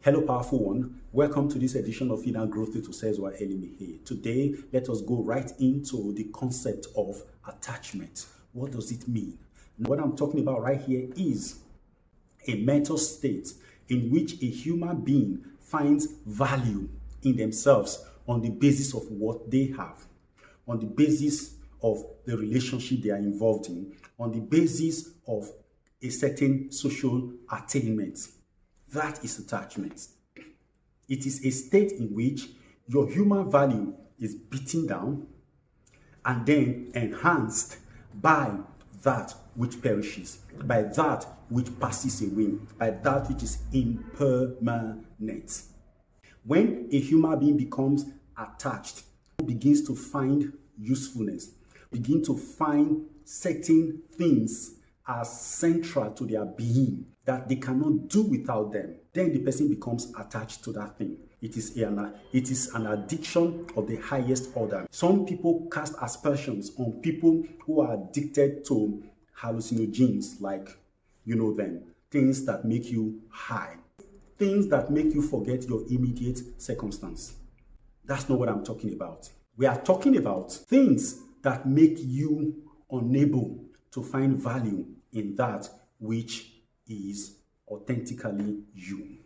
Hello, powerful one. Welcome to this edition of Inner Growth to Says What Elimi here. Today, let us go right into the concept of attachment. What does it mean? What I'm talking about right here is a mental state in which a human being finds value in themselves on the basis of what they have, on the basis of the relationship they are involved in, on the basis of a certain social attainment. That is attachment. It is a state in which your human value is beaten down and then enhanced by that which perishes, by that which passes away, by that which is impermanent. When a human being becomes attached, begins to find usefulness, begin to find certain things as central to their being, that they cannot do without them, then the person becomes attached to that thing. It is an addiction of the highest order. Some people cast aspersions on people who are addicted to hallucinogens, like, things that make you high, things that make you forget your immediate circumstance. That's not what I'm talking about. We are talking about things that make you unable to find value in that which is authentically you.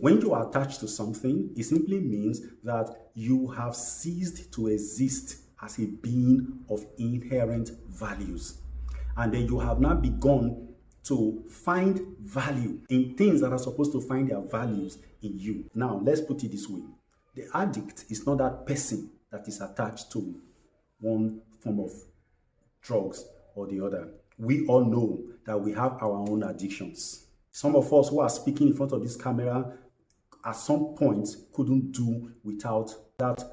When you are attached to something, it simply means that you have ceased to exist as a being of inherent values. And then you have now begun to find value in things that are supposed to find their values in you. Now, let's put it this way. The addict is not that person that is attached to one form of drugs or the other. We all know that we have our own addictions. Some of us who are speaking in front of this camera at some point couldn't do without that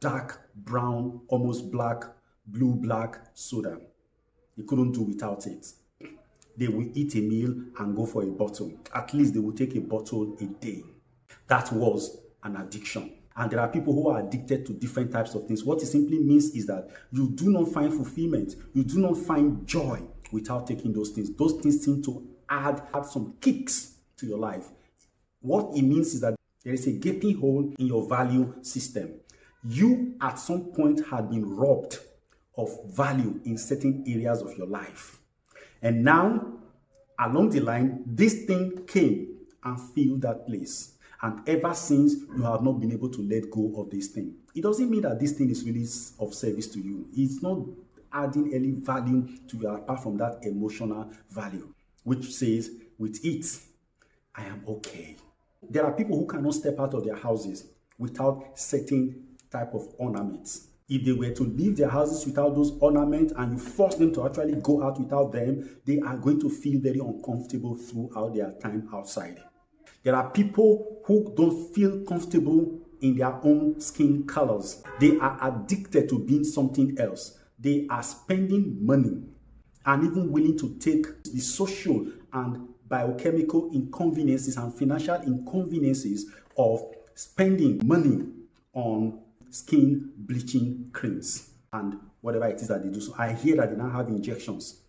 dark brown, almost black, blue-black soda. They couldn't do without it. They will eat a meal and go for a bottle. At least they will take a bottle a day. That was an addiction. And there are people who are addicted to different types of things. What it simply means is that you do not find fulfillment. You do not find joy without taking those things. Those things seem to add some kicks to your life. What it means is that there is a gaping hole in your value system. You, at some point, had been robbed of value in certain areas of your life. And now, along the line, this thing came and filled that place. And ever since, you have not been able to let go of this thing. It doesn't mean that this thing is really of service to you. It's not adding any value to you apart from that emotional value, which says, with it, I am okay. There are people who cannot step out of their houses without certain type of ornaments. If they were to leave their houses without those ornaments and you force them to actually go out without them, they are going to feel very uncomfortable throughout their time outside. There are people who don't feel comfortable in their own skin colors. They are addicted to being something else. They are spending money and even willing to take the social and biochemical inconveniences and financial inconveniences of spending money on skin bleaching creams and whatever it is that they do. So I hear that they now have injections.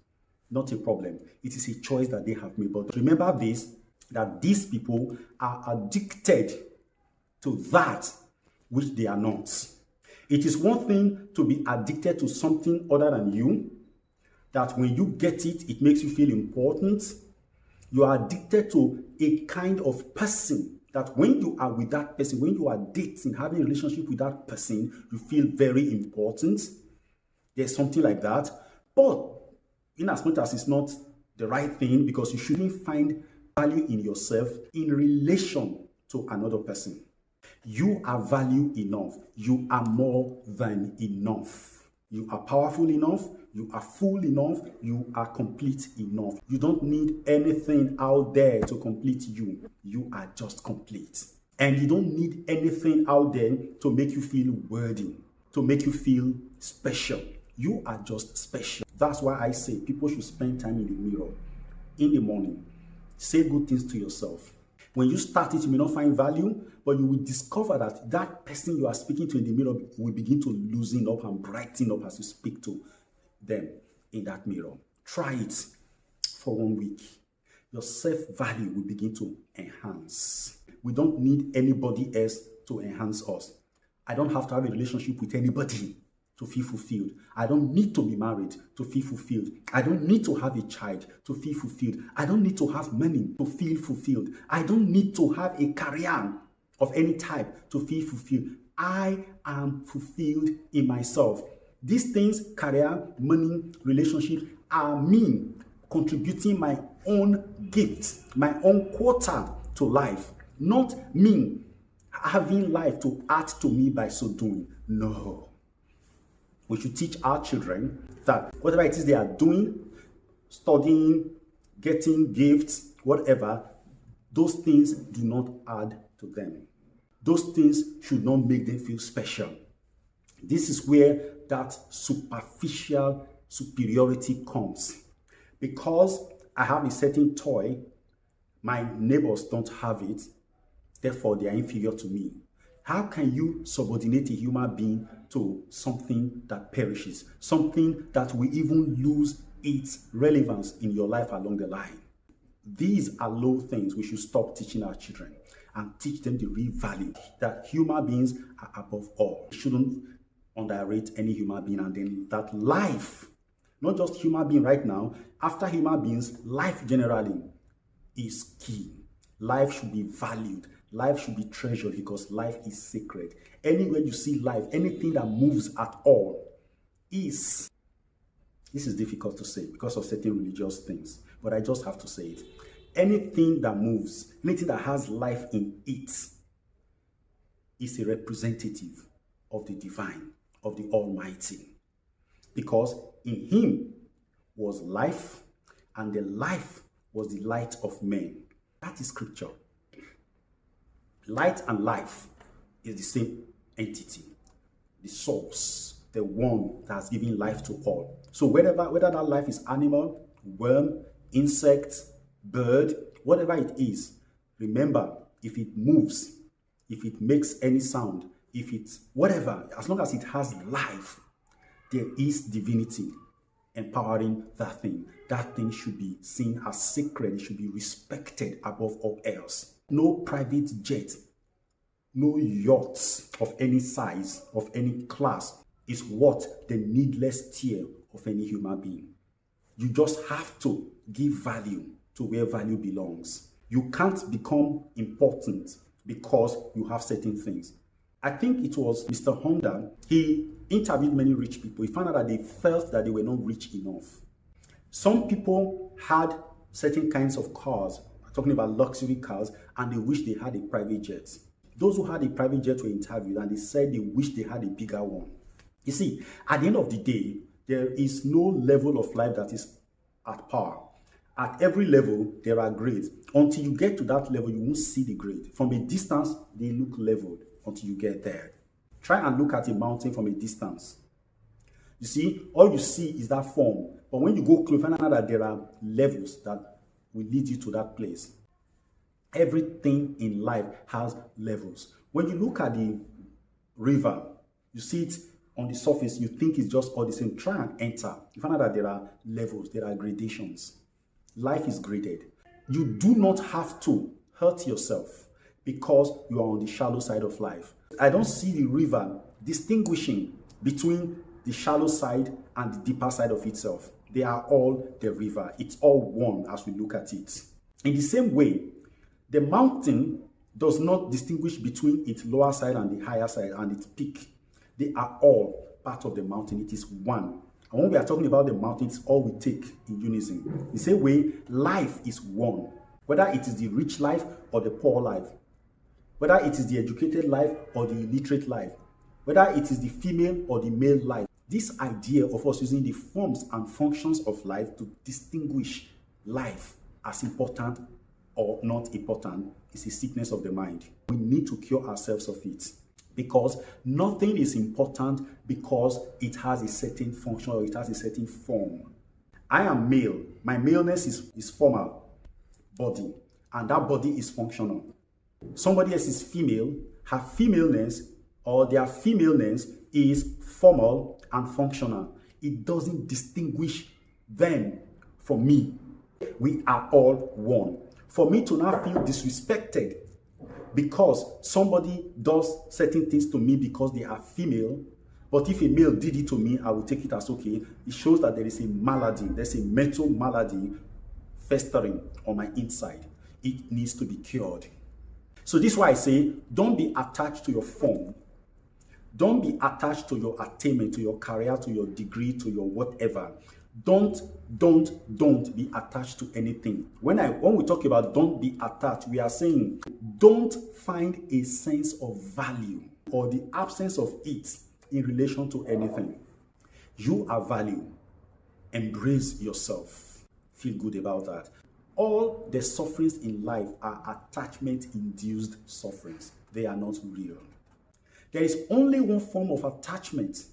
Not a problem. It is a choice that they have made. But remember this, that these people are addicted to that which they are not. It is one thing to be addicted to something other than you, that when you get it, it makes you feel important. You are addicted to a kind of person that when you are with that person, when you are dating, having a relationship with that person, you feel very important. There's something like that. But in as much as it's not the right thing, because you shouldn't find value in yourself in relation to another person. You are value enough. You are more than enough. You are powerful enough. You are full enough. You are complete enough. You don't need anything out there to complete you. You are just complete. And you don't need anything out there to make you feel worthy, to make you feel special. You are just special. That's why I say people should spend time in the mirror in the morning. Say good things to yourself. When you start it, you may not find value, but you will discover that that person you are speaking to in the mirror will begin to loosen up and brighten up as you speak to them in that mirror. Try it for 1 week. your self-value will begin to enhance. We don't need anybody else to enhance us. I don't have to have a relationship with anybody to feel fulfilled. I don't need to be married to feel fulfilled. I don't need to have a child to feel fulfilled. I don't need to have money to feel fulfilled. I don't need to have a career of any type to feel fulfilled. I am fulfilled in myself. These things, career, money, relationship, are me contributing my own gifts, my own quota to life, not me having life to add to me by so doing. No. We should teach our children that whatever it is they are doing, studying, getting gifts, whatever, those things do not add to them. Those things should not make them feel special. This is where that superficial superiority comes. Because I have a certain toy, my neighbors don't have it, therefore they are inferior to me. How can you subordinate a human being to something that perishes, something that will even lose its relevance in your life along the line? These are low things we should stop teaching our children and teach them the real value that human beings are above all. We shouldn't underrate any human being, and then that life, not just human being right now, after human beings, life generally is key. Life should be valued. Life should be treasured because life is sacred. Anywhere you see life, anything that moves at all is, this is difficult to say because of certain religious things, but I just have to say it. Anything that moves, anything that has life in it is a representative of the divine, of the Almighty. Because in him was life, and the life was the light of men. That is scripture. Light and life is the same entity, the source, the one that has given life to all. So whether that life is animal, worm, insect, bird, whatever it is, remember, if it moves, if it makes any sound, if it's whatever, as long as it has life, there is divinity empowering that thing. That thing should be seen as sacred. It should be respected above all else. No private jet, no yachts of any size, of any class, is worth the needless tear of any human being. You just have to give value to where value belongs. You can't become important because you have certain things. I think it was Mr. Honda. He interviewed many rich people. He found out that they felt that they were not rich enough. Some people had certain kinds of cars, talking about luxury cars, and they wish they had a private jet. Those who had a private jet were interviewed and they said they wish they had a bigger one. You see, at the end of the day, there is no level of life that is at par. At every level, there are grades. Until you get to that level, you won't see the grade. From a distance, they look leveled until you get there. Try and look at a mountain from a distance. You see, all you see is that form. But when you go close, you find out that there are levels that will lead you to that place. Everything in life has levels. When you look at the river, you see it on the surface, you think it's just all the same. Try and enter. You find out that there are levels, there are gradations. Life is graded. You do not have to hurt yourself because you are on the shallow side of life. I don't see the river distinguishing between the shallow side and the deeper side of itself. They are all the river. It's all one as we look at it. In the same way, the mountain does not distinguish between its lower side and the higher side and its peak. They are all part of the mountain. It is one. And when we are talking about the mountain, it's all we take in unison. The same way, life is one. Whether it is the rich life or the poor life, whether it is the educated life or the illiterate life, whether it is the female or the male life. This idea of us using the forms and functions of life to distinguish life as important or not important is a sickness of the mind. We need to cure ourselves of it, because nothing is important because it has a certain function or it has a certain form. I am male. My maleness is formal body, and that body is functional. Somebody else is female. Her femaleness or their femaleness is formal and functional. It doesn't distinguish them from me. We are all one. For me to not feel disrespected because somebody does certain things to me because they are female, but if a male did it to me, I will take it as okay. It shows that there is a malady, there's a mental malady festering on my inside. It needs to be cured. So this is why I say, don't be attached to your form. Don't be attached to your attainment, to your career, to your degree, to your whatever. Don't be attached to anything. When we talk about don't be attached, we are saying don't find a sense of value or the absence of it in relation to anything. You are value. Embrace yourself. Feel good about that. All the sufferings in life are attachment-induced sufferings. They are not real. There is only one form of attachment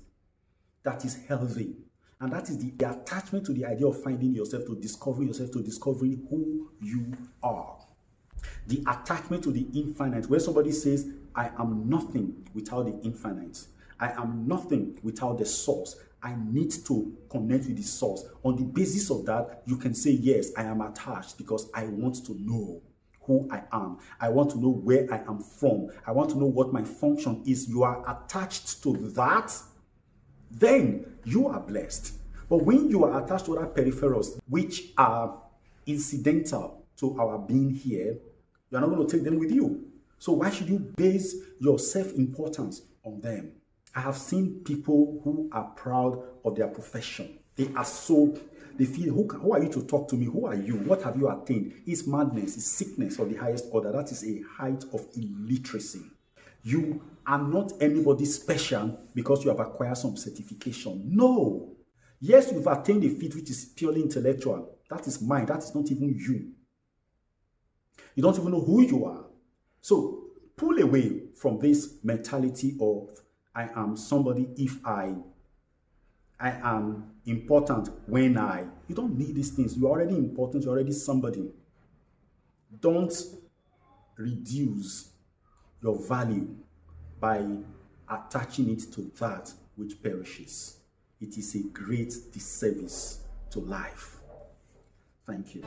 that is healthy, and that is the attachment to the idea of finding yourself, to discovering who you are. The attachment to the infinite, where somebody says, I am nothing without the infinite. I am nothing without the source. I need to connect with the source. On the basis of that, you can say, yes, I am attached because I want to know who I am. I want to know where I am from. I want to know what my function is. You are attached to that, then you are blessed. But when you are attached to other peripherals, which are incidental to our being here, you are not going to take them with you. So why should you base your self-importance on them? I have seen people who are proud of their profession. They feel, who are you to talk to me? Who are you? What have you attained? It's madness, it's sickness of the highest order. That is a height of illiteracy. You are not anybody special because you have acquired some certification. No. Yes, you've attained a feat which is purely intellectual. That is mine. That is not even you. You don't even know who you are. So pull away from this mentality of I am somebody if I am important when you don't need these things. You're already important. You're already somebody. Don't reduce your value by attaching it to that which perishes. It is a great disservice to life. Thank you.